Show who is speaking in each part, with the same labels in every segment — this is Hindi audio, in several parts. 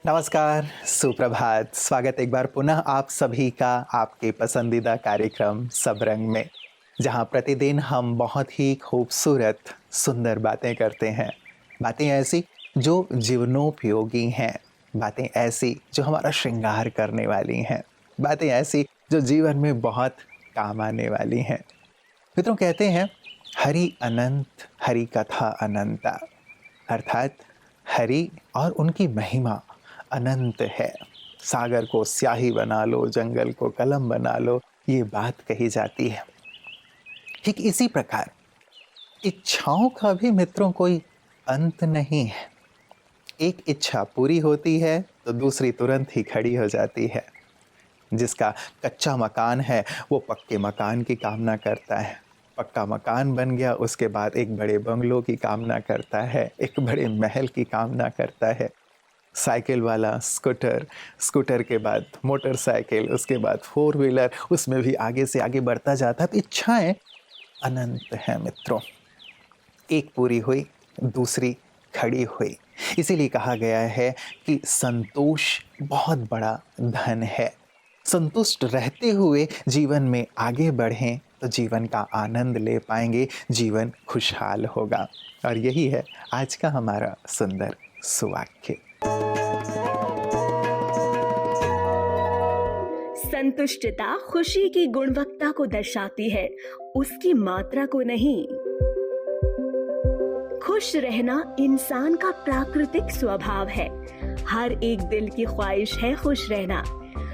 Speaker 1: नमस्कार, सुप्रभात। स्वागत एक बार पुनः आप सभी का आपके पसंदीदा कार्यक्रम सब रंग में, जहां प्रतिदिन हम बहुत ही खूबसूरत, सुंदर बातें करते हैं। बातें ऐसी जो जीवनोपयोगी हैं, बातें ऐसी जो हमारा श्रृंगार करने वाली हैं, बातें ऐसी जो जीवन में बहुत काम आने वाली हैं। मित्रों, कहते हैं हरि अनंत, हरि कथा अनंता, अर्थात हरि और उनकी महिमा अनंत है। सागर को स्याही बना लो, जंगल को कलम बना लो, ये बात कही जाती है। ठीक इसी प्रकार इच्छाओं का भी मित्रों कोई अंत नहीं है। एक इच्छा पूरी होती है तो दूसरी तुरंत ही खड़ी हो जाती है। जिसका कच्चा मकान है वो पक्के मकान की कामना करता है। पक्का मकान बन गया, उसके बाद एक बड़े बंगलों की कामना करता है, एक बड़े महल की कामना करता है। साइकिल वाला स्कूटर, स्कूटर के बाद मोटरसाइकिल, उसके बाद फोर व्हीलर, उसमें भी आगे से आगे बढ़ता जाता है। तो इच्छाएं अनंत हैं मित्रों। एक पूरी हुई, दूसरी खड़ी हुई। इसीलिए कहा गया है कि संतोष बहुत बड़ा धन है। संतुष्ट रहते हुए जीवन में आगे बढ़ें तो जीवन का आनंद ले पाएंगे, जीवन खुशहाल होगा। और यही है आज का हमारा सुंदर सुवाक्य।
Speaker 2: संतुष्टता खुशी की गुणवत्ता को दर्शाती है, उसकी मात्रा को नहीं। खुश रहना इंसान का प्राकृतिक स्वभाव है। हर एक दिल की ख्वाहिश है खुश रहना।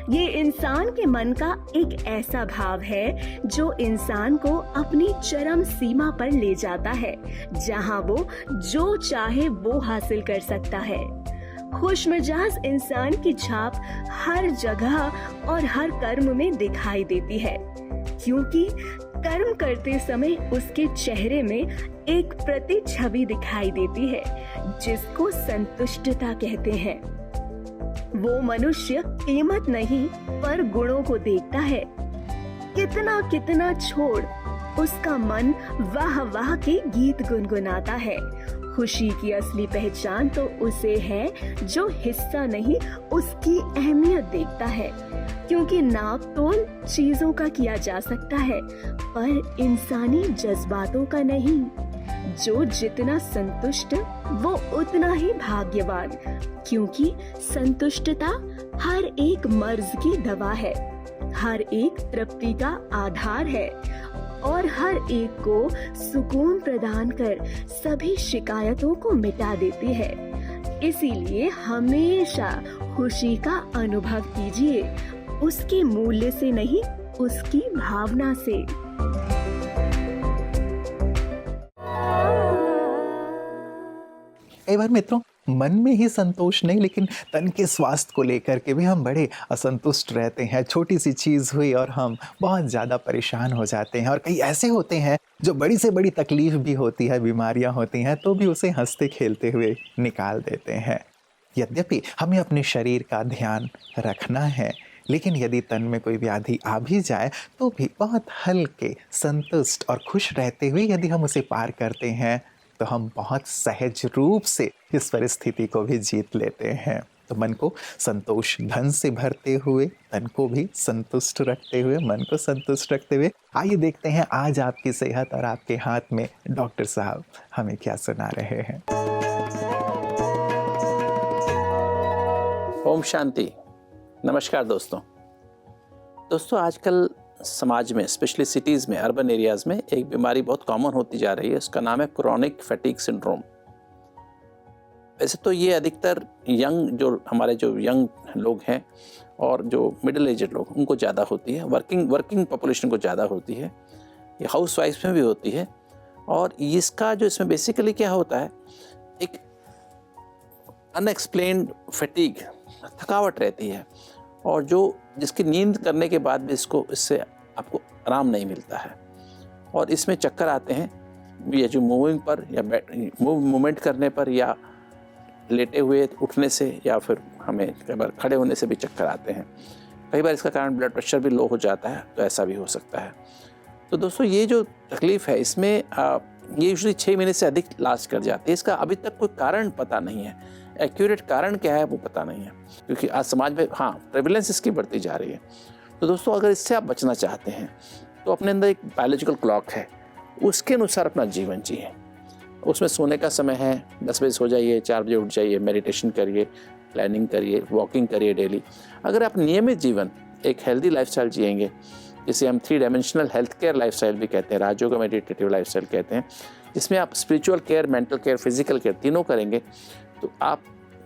Speaker 2: ये इंसान के मन का एक ऐसा भाव है जो इंसान को अपनी चरम सीमा पर ले जाता है, जहां वो जो चाहे वो हासिल कर सकता है। खुशमिजाज इंसान की छाप हर जगह और हर कर्म में दिखाई देती है, क्योंकि कर्म करते समय उसके चेहरे में एक प्रतिछवि दिखाई देती है जिसको संतुष्टता कहते हैं। वो मनुष्य कीमत नहीं पर गुणों को देखता है। कितना कितना छोड़ उसका मन वाह वाह के गीत गुनगुनाता है। खुशी की असली पहचान तो उसे है जो हिस्सा नहीं उसकी अहमियत देखता है, क्योंकि नाप तोल चीजों का किया जा सकता है पर इंसानी जज्बातों का नहीं। जो जितना संतुष्ट वो उतना ही भाग्यवान, क्योंकि संतुष्टता हर एक मर्ज की दवा है, हर एक तृप्ति का आधार है और हर एक को सुकून प्रदान कर सभी शिकायतों को मिटा देती है। इसीलिए हमेशा खुशी का अनुभव कीजिए, उसके मूल्य से नहीं, उसकी भावना से।
Speaker 1: कई बार मित्रों मन में ही संतोष नहीं, लेकिन तन के स्वास्थ्य को लेकर के भी हम बड़े असंतुष्ट रहते हैं। छोटी सी चीज़ हुई और हम बहुत ज़्यादा परेशान हो जाते हैं। और कई ऐसे होते हैं जो बड़ी से बड़ी तकलीफ भी होती है, बीमारियां होती हैं, तो भी उसे हंसते खेलते हुए निकाल देते हैं। यद्यपि हमें अपने शरीर का ध्यान रखना है, लेकिन यदि तन में कोई व्याधि आ भी जाए तो भी बहुत हल्के, संतुष्ट और खुश रहते हुए यदि हम उसे पार करते हैं तो हम बहुत सहज रूप से इस परिस्थिति को भी जीत लेते हैं। तो मन को संतोष धन से भरते हुए, तन को भी संतुष्ट रखते हुए, मन को संतुष्ट रखते हुए, आइए देखते हैं आज आपकी सेहत और आपके हाथ में डॉक्टर साहब हमें क्या सुना रहे हैं।
Speaker 3: ओम शांति। नमस्कार दोस्तों, आजकल समाज में, स्पेशली सिटीज़ में, अर्बन एरियाज़ में एक बीमारी बहुत कॉमन होती जा रही है। उसका नाम है क्रोनिक फैटिग सिंड्रोम। वैसे तो ये अधिकतर हमारे जो यंग लोग हैं और जो मिडिल एजेड लोग, उनको ज़्यादा होती है। वर्किंग पॉपुलेशन को ज़्यादा होती है। ये हाउस वाइफ में भी होती है। और इसका जो इसमें बेसिकली क्या होता है, एक अनएक्सप्लेन्ड फैटिग, थकावट रहती है, और जिसकी नींद करने के बाद भी इससे आपको आराम नहीं मिलता है। और इसमें चक्कर आते हैं, ये जो मूविंग पर या मूवमेंट करने पर या लेटे हुए उठने से, या फिर हमें कई बार खड़े होने से भी चक्कर आते हैं। कई बार इसका कारण ब्लड प्रेशर भी लो हो जाता है, तो ऐसा भी हो सकता है। तो दोस्तों, ये जो तकलीफ़ है इसमें ये यूजुअली 6 महीने से अधिक लास्ट कर जाती है। इसका अभी तक कोई कारण पता नहीं है। एक्यूरेट कारण क्या है वो पता नहीं है, क्योंकि आज समाज में हाँ प्रेवलेंस इसकी बढ़ती जा रही है। तो दोस्तों अगर इससे आप बचना चाहते हैं तो अपने अंदर एक बायोलॉजिकल क्लॉक है, उसके अनुसार अपना जीवन जिए। उसमें सोने का समय है, 10 बजे सो जाइए, 4 बजे उठ जाइए, मेडिटेशन करिए, प्लानिंग करिए, वॉकिंग करिए डेली। अगर आप नियमित जीवन एक हेल्दी लाइफस्टाइल जिएंगे, जिसे हम 3 डायमेंशनल हेल्थ केयर लाइफस्टाइल भी कहते हैं, राजयोग मेडिटेटिव लाइफस्टाइल कहते हैं, जिसमें आप spiritual care, mental care, physical care तीनों करेंगे, तो आप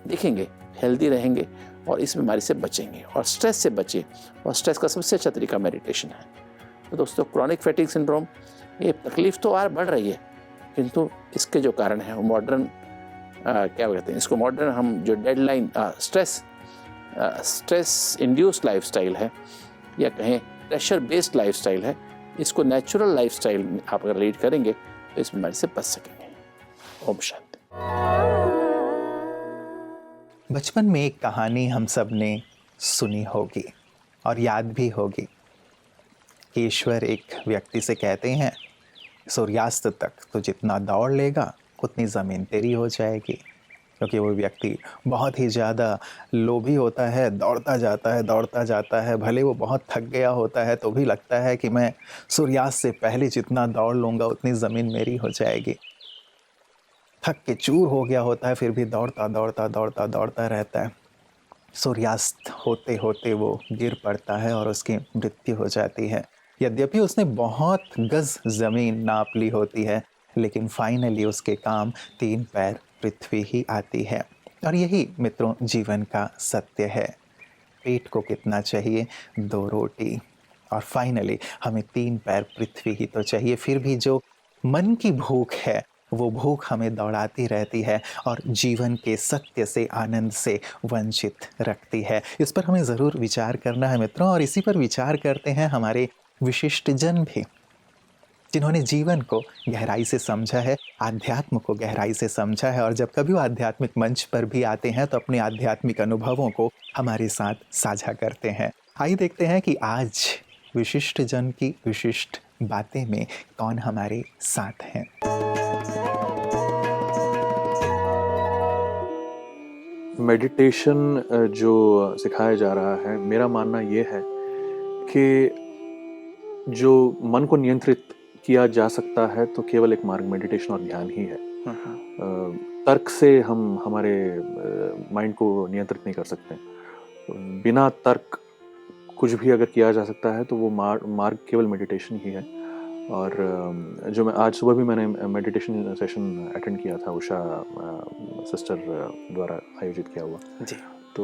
Speaker 3: देखेंगे हेल्दी रहेंगे और इस बीमारी से बचेंगे। और स्ट्रेस से बचिए, और स्ट्रेस का सबसे अच्छा तरीका मेडिटेशन है। तो दोस्तों क्रॉनिक फैटिग सिंड्रोम, ये तकलीफ तो और बढ़ रही है, किंतु इसके जो कारण है वो मॉडर्न क्या कहते हैं इसको, मॉडर्न हम जो डेडलाइन स्ट्रेस इंड्यूस्ड लाइफस्टाइल है, या कहें प्रेशर बेस्ड लाइफस्टाइल है, इसको नेचुरल लाइफस्टाइल आप अगर लीड करेंगे तो इस बीमारी से बच सकेंगे। ओम शांति।
Speaker 1: बचपन में एक कहानी हम सब ने सुनी होगी और याद भी होगी कि ईश्वर एक व्यक्ति से कहते हैं, सूर्यास्त तक तो जितना दौड़ लेगा उतनी ज़मीन तेरी हो जाएगी। क्योंकि वो व्यक्ति बहुत ही ज़्यादा लोभी होता है, दौड़ता जाता है, भले वो बहुत थक गया होता है तो भी लगता है कि मैं सूर्यास्त से पहले जितना दौड़ लूँगा उतनी ज़मीन मेरी हो जाएगी। थक के चूर हो गया होता है, फिर भी दौड़ता रहता है। सूर्यास्त होते होते वो गिर पड़ता है और उसकी मृत्यु हो जाती है। यद्यपि उसने बहुत गज ज़मीन नाप ली होती है, लेकिन फाइनली उसके काम 3 पैर पृथ्वी ही आती है। और यही मित्रों जीवन का सत्य है। पेट को कितना चाहिए? 2 रोटी, और फाइनली हमें 3 पैर पृथ्वी ही तो चाहिए। फिर भी जो मन की भूख है वो भूख हमें दौड़ाती रहती है और जीवन के सत्य से, आनंद से वंचित रखती है। इस पर हमें ज़रूर विचार करना है मित्रों, और इसी पर विचार करते हैं हमारे विशिष्ट जन भी, जिन्होंने जीवन को गहराई से समझा है, आध्यात्म को गहराई से समझा है, और जब कभी वो आध्यात्मिक मंच पर भी आते हैं तो अपने आध्यात्मिक अनुभवों को हमारे साथ साझा करते हैं। आइए देखते हैं कि आज विशिष्ट जन की विशिष्ट बातें में कौन हमारे साथ हैं।
Speaker 4: मेडिटेशन जो सिखाया जा रहा है, मेरा मानना ये है कि जो मन को नियंत्रित किया जा सकता है तो केवल एक मार्ग मेडिटेशन और ध्यान ही है। तर्क से हम हमारे माइंड को नियंत्रित नहीं कर सकते। बिना तर्क कुछ भी अगर किया जा सकता है तो वो मार्ग केवल मेडिटेशन ही है। और जो मैं आज सुबह भी मैंने मेडिटेशन सेशन अटेंड किया था, उषा सिस्टर द्वारा आयोजित किया हुआ
Speaker 1: जी।
Speaker 4: तो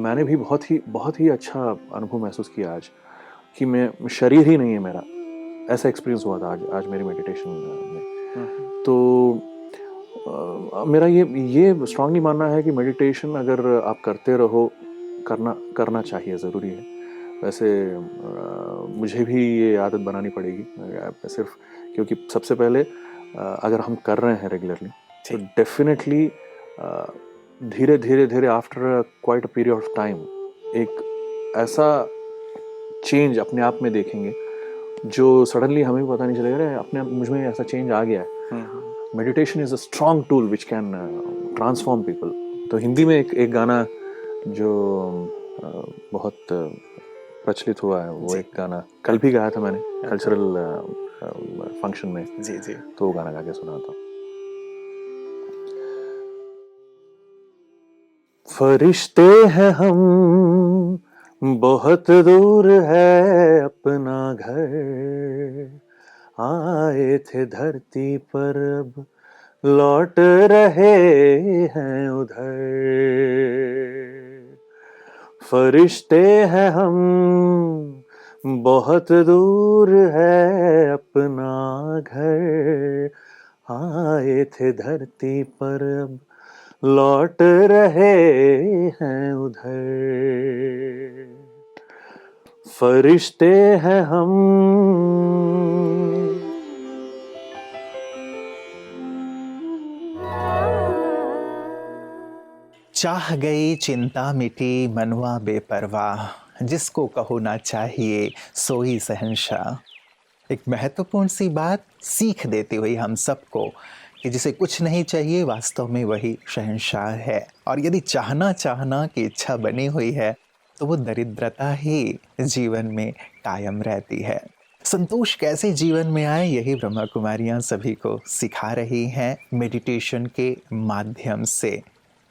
Speaker 4: मैंने भी बहुत ही अच्छा अनुभव महसूस किया आज, कि मैं शरीर ही नहीं है मेरा, ऐसा एक्सपीरियंस हुआ था आज मेरी मेडिटेशन में। तो मेरा ये स्ट्रांगली मानना है कि मेडिटेशन अगर आप करते रहो, करना चाहिए, ज़रूरी है। वैसे मुझे भी ये आदत बनानी पड़ेगी, सिर्फ क्योंकि सबसे पहले अगर हम कर रहे हैं रेगुलरली तो डेफिनेटली धीरे after quite a period of time एक ऐसा चेंज अपने आप में देखेंगे जो सडनली हमें भी पता नहीं चलेगा, अरे अपने आप मुझ में ऐसा चेंज आ गया है। Meditation is a strong tool which can transform people. तो हिंदी में एक गाना जो बहुत प्रचलित हुआ है, वो एक गाना कल भी गाया था मैंने कल्चरल फंक्शन में।
Speaker 1: जी।
Speaker 4: तो वो गाना गा के सुना था। फरिश्ते हैं हम, बहुत दूर है अपना घर, आए थे धरती पर अब लौट रहे हैं उधर। फरिश्ते हैं हम, बहुत दूर है अपना घर, आए थे धरती पर अब लौट रहे हैं उधर। फरिश्ते हैं हम।
Speaker 1: चाह गई चिंता मिटी मनवा बेपरवाह, जिसको कहो ना चाहिए सोई शहंशाह। एक महत्वपूर्ण सी बात सीख देती हुई हम सबको कि जिसे कुछ नहीं चाहिए वास्तव में वही शहंशाह है, और यदि चाहना चाहना की इच्छा बनी हुई है तो वो दरिद्रता ही जीवन में कायम रहती है। संतोष कैसे जीवन में आए, यही ब्रह्मा कुमारियाँ सभी को सिखा रही हैं मेडिटेशन के माध्यम से।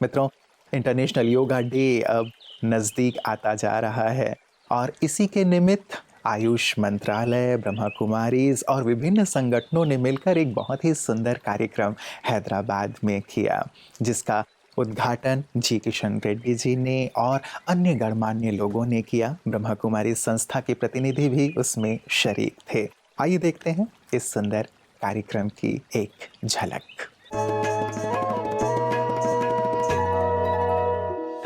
Speaker 1: मित्रों, इंटरनेशनल योगा डे अब नज़दीक आता जा रहा है और इसी के निमित्त आयुष मंत्रालय, ब्रह्मा कुमारीज और विभिन्न संगठनों ने मिलकर एक बहुत ही सुंदर कार्यक्रम हैदराबाद में किया, जिसका उद्घाटन जी किशन रेड्डी जी ने और अन्य गणमान्य लोगों ने किया। ब्रह्मा कुमारी संस्था के प्रतिनिधि भी उसमें शरीक थे। आइए देखते हैं इस सुंदर कार्यक्रम की एक झलक।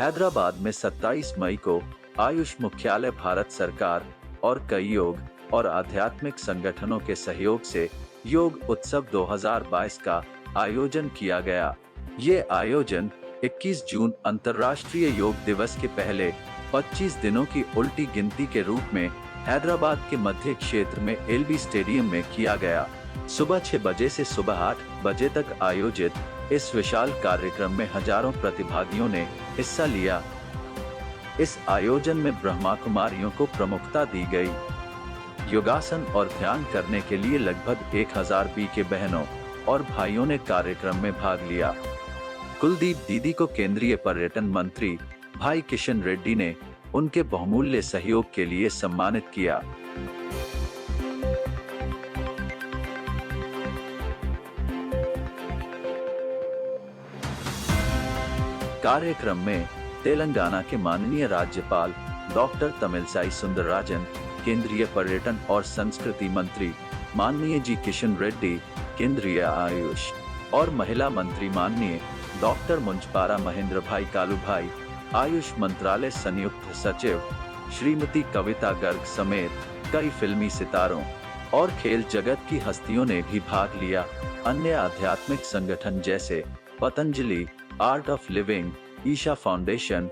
Speaker 5: हैदराबाद में 27 मई को आयुष मुख्यालय भारत सरकार और कई योग और आध्यात्मिक संगठनों के सहयोग से योग उत्सव 2022 का आयोजन किया गया। ये आयोजन 21 जून अंतर्राष्ट्रीय योग दिवस के पहले 25 दिनों की उल्टी गिनती के रूप में हैदराबाद के मध्य क्षेत्र में एलबी स्टेडियम में किया गया। सुबह 6 बजे से सुबह 8 बजे तक आयोजित इस विशाल कार्यक्रम में हजारों प्रतिभागियों ने हिस्सा लिया। इस आयोजन में ब्रह्मा कुमारियों को प्रमुखता दी गई। योगासन और ध्यान करने के लिए लगभग 1000 बीके बहनों और भाइयों ने कार्यक्रम में भाग लिया। कुलदीप दीदी को केंद्रीय पर्यटन मंत्री भाई किशन रेड्डी ने उनके बहुमूल्य सहयोग के लिए सम्मानित किया। कार्यक्रम में तेलंगाना के माननीय राज्यपाल डॉक्टर तमिलसाई सुंदरराजन, केंद्रीय पर्यटन और संस्कृति मंत्री माननीय जी किशन रेड्डी, केंद्रीय आयुष और महिला मंत्री माननीय डॉक्टर मुंजपारा महेंद्र भाई कालू भाई, आयुष मंत्रालय संयुक्त सचिव श्रीमती कविता गर्ग समेत कई फिल्मी सितारों और खेल जगत की हस्तियों ने भी भाग लिया। अन्य आध्यात्मिक संगठन जैसे Patanjali, art of living, Isha foundation,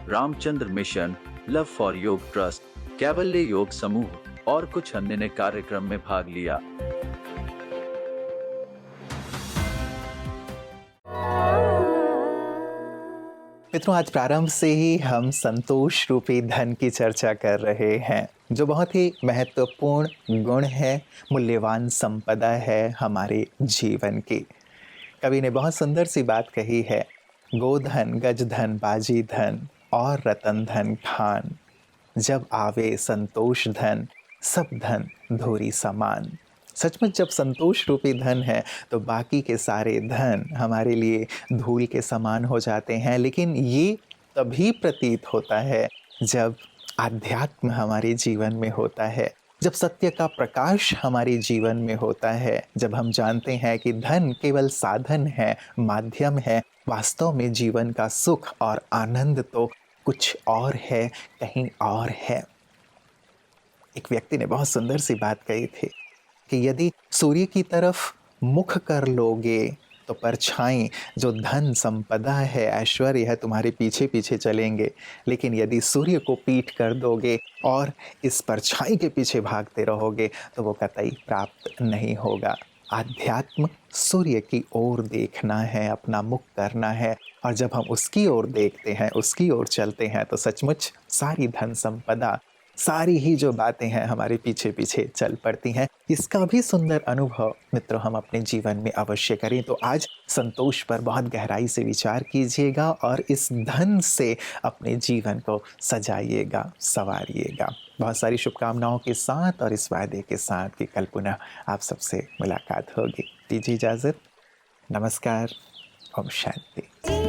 Speaker 5: Ramchandra mission, love for yoga trust, Kaivalya yoga समूह और कुछ अन्य ने कार्यक्रम में भाग लिया।
Speaker 1: मित्रों, आज प्रारंभ से ही हम संतोष रूपी धन की चर्चा कर रहे हैं, जो बहुत ही महत्वपूर्ण गुण है, मूल्यवान संपदा है हमारे जीवन की। कवि ने बहुत सुंदर सी बात कही है, गोधन गजधन बाजी धन और रतन धन खान, जब आवे संतोष धन सब धन धूरी समान। सचमुच जब संतोष रूपी धन है तो बाकी के सारे धन हमारे लिए धूल के समान हो जाते हैं। लेकिन ये तभी प्रतीत होता है जब आध्यात्म हमारे जीवन में होता है, जब सत्य का प्रकाश हमारे जीवन में होता है, जब हम जानते हैं कि धन केवल साधन है, माध्यम है, वास्तव में जीवन का सुख और आनंद तो कुछ और है, कहीं और है। एक व्यक्ति ने बहुत सुंदर सी बात कही थी कि यदि सूर्य की तरफ मुख कर लोगे तो परछाई, जो धन संपदा है, ऐश्वर्य है, तुम्हारे पीछे पीछे चलेंगे। लेकिन यदि सूर्य को पीठ कर दोगे और इस परछाई के पीछे भागते रहोगे तो वो कतई प्राप्त नहीं होगा। आध्यात्म सूर्य की ओर देखना है, अपना मुख करना है, और जब हम उसकी ओर देखते हैं, उसकी ओर चलते हैं तो सचमुच सारी धन संपदा, सारी ही जो बातें हैं हमारे पीछे पीछे चल पड़ती हैं। इसका भी सुंदर अनुभव मित्रों हम अपने जीवन में अवश्य करें। तो आज संतोष पर बहुत गहराई से विचार कीजिएगा और इस धन से अपने जीवन को सजाइएगा, संवारिएगा। बहुत सारी शुभकामनाओं के साथ और इस वायदे के साथ कि कल पुनः आप सबसे मुलाकात होगी। दीजिए इजाज़त। नमस्कार। ओम शांति।